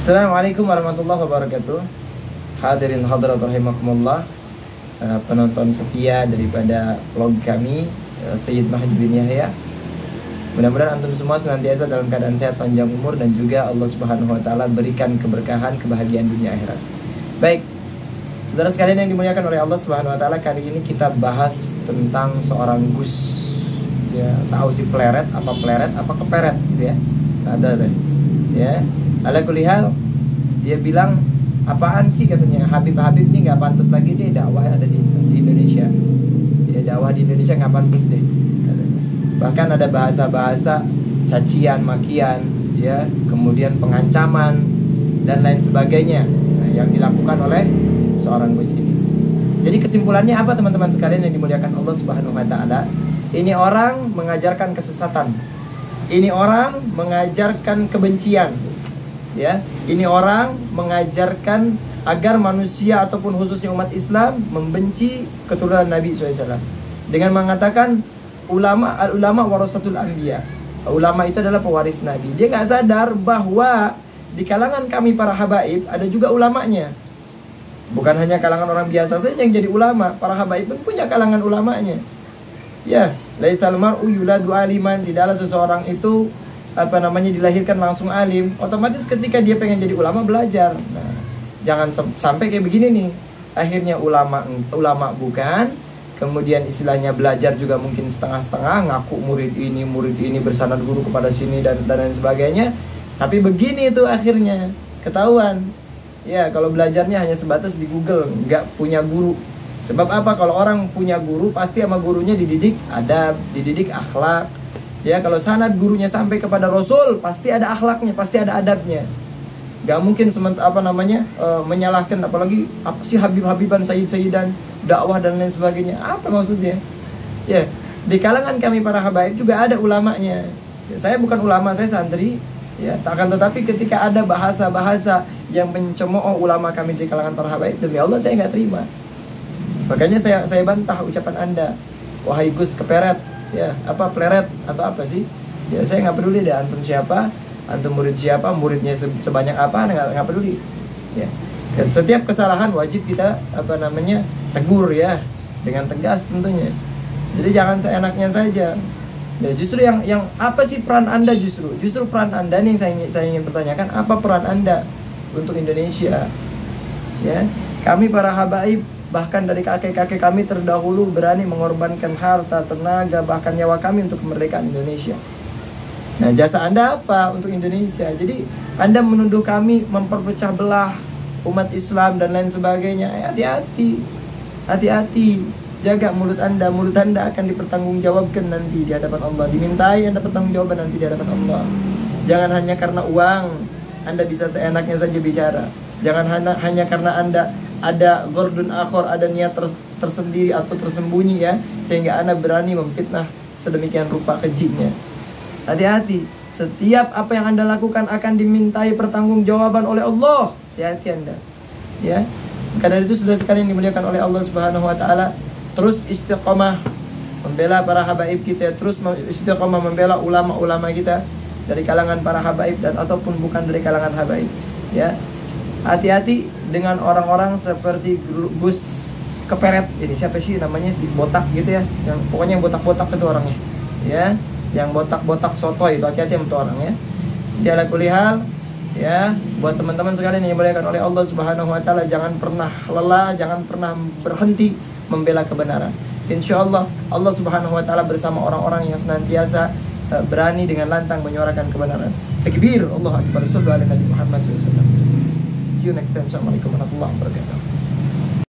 Assalamualaikum warahmatullahi wabarakatuh. Hadirin hadirat rahimakumullah, penonton setia daripada vlog kami, Sayyid Mahdi bin Yahya. Mudah-mudahan antum semua senantiasa dalam keadaan sehat, panjang umur, dan juga Allah Subhanahu wa taala berikan keberkahan, kebahagiaan dunia akhirat. Baik, saudara sekalian yang dimuliakan oleh Allah Subhanahu wa taala, kali ini kita bahas tentang seorang Gus. Ya, tahu si pleret apa keperet gitu ya. Ada deh. Ya. Ala kulihal, dia bilang, apaan sih katanya, Habib ini nggak pantas lagi deh dakwah ada di Indonesia. Ya, dakwah di Indonesia nggak pantas deh katanya. Bahkan ada bahasa-bahasa cacian, makian, ya, kemudian pengancaman dan lain sebagainya, yang dilakukan oleh seorang Gus ini. Jadi kesimpulannya apa teman-teman sekalian yang dimuliakan Allah Subhanahu wa taala? Ini orang mengajarkan kesesatan. Ini orang mengajarkan kebencian. Ya, ini orang mengajarkan agar manusia ataupun khususnya umat Islam membenci keturunan Nabi SAW dengan mengatakan ulama warasatul anbiya. Ulama itu adalah pewaris Nabi. Dia nggak sadar bahwa di kalangan kami para habaib ada juga ulamanya. Bukan hanya kalangan orang biasa saja yang jadi ulama, para habaib pun punya kalangan ulamanya. Ya, laisal mar'u yuladu aliman, tidaklah seseorang itu dilahirkan langsung alim. Otomatis ketika dia pengen jadi ulama belajar. Nah, jangan sampai kayak begini nih. Akhirnya ulama bukan, kemudian istilahnya belajar juga mungkin setengah-setengah, ngaku murid ini bersanad guru kepada sini dan lain sebagainya. Tapi begini itu akhirnya ketahuan. Ya, kalau belajarnya hanya sebatas di Google, nggak punya guru. Sebab apa? Kalau orang punya guru, pasti sama gurunya dididik adab, dididik akhlak. Ya, kalau sanad gurunya sampai kepada Rasul, pasti ada akhlaknya, pasti ada adabnya. Gak mungkin menyalahkan, apalagi apa sih Habiban, Sayyidan, dakwah dan lain sebagainya. Apa maksudnya? Ya, di kalangan kami para habaib juga ada ulamanya. Ya, saya bukan ulama, saya santri. Ya, akan tetapi ketika ada bahasa-bahasa yang mencemooh ulama kami di kalangan para habaib, demi Allah saya nggak terima. Makanya saya bantah ucapan Anda, wahai Gus keperet. Ya, apa pleret atau apa sih? Ya, saya nggak peduli deh antum siapa, antum murid siapa, muridnya sebanyak apa, nggak peduli. Ya, dan setiap kesalahan wajib kita tegur ya, dengan tegas tentunya. Jadi jangan seenaknya saja. Ya, justru yang apa sih peran Anda justru peran Anda nih saya ingin pertanyakan, apa peran Anda untuk Indonesia? Ya, kami para habaib, bahkan dari kakek-kakek kami terdahulu berani mengorbankan harta, tenaga, bahkan nyawa kami untuk kemerdekaan Indonesia. Nah, jasa Anda apa untuk Indonesia? Jadi Anda menuduh kami memperpecah belah umat Islam dan lain sebagainya. Hati-hati, jaga mulut Anda akan dipertanggungjawabkan nanti di hadapan Allah. Dimintai Anda pertanggungjawaban nanti di hadapan Allah. Jangan hanya karena uang Anda bisa seenaknya saja bicara. Jangan hanya karena Anda ada gordun akhor, ada niat tersendiri atau tersembunyi ya, sehingga Anda berani memfitnah sedemikian rupa kejinya. Hati-hati, setiap apa yang Anda lakukan akan dimintai pertanggungjawaban oleh Allah. Hati-hati Anda. Ya. Karena itu sudah sekalian dimuliakan oleh Allah Subhanahu wa taala, terus istiqomah membela para habaib kita, terus istiqomah membela ulama-ulama kita dari kalangan para habaib dan ataupun bukan dari kalangan habaib. Ya. Hati-hati dengan orang-orang seperti Gus keperet ini, siapa sih namanya, si botak gitu ya, yang pokoknya yang botak-botak itu orangnya ya, yang botak-botak soto itu. Hati-hati sama itu orangnya. Dia ala kulihal ya, buat teman-teman sekalian yang dimuliakan oleh Allah Subhanahu wa taala, jangan pernah lelah, jangan pernah berhenti membela kebenaran. Insyaallah Allah Subhanahu wa taala bersama orang-orang yang senantiasa berani dengan lantang menyuarakan kebenaran. Takbir, Allahu akbar, sallu ala Nabi Muhammad SAW. See you next time. Assalamualaikum warahmatullahi wabarakatuh.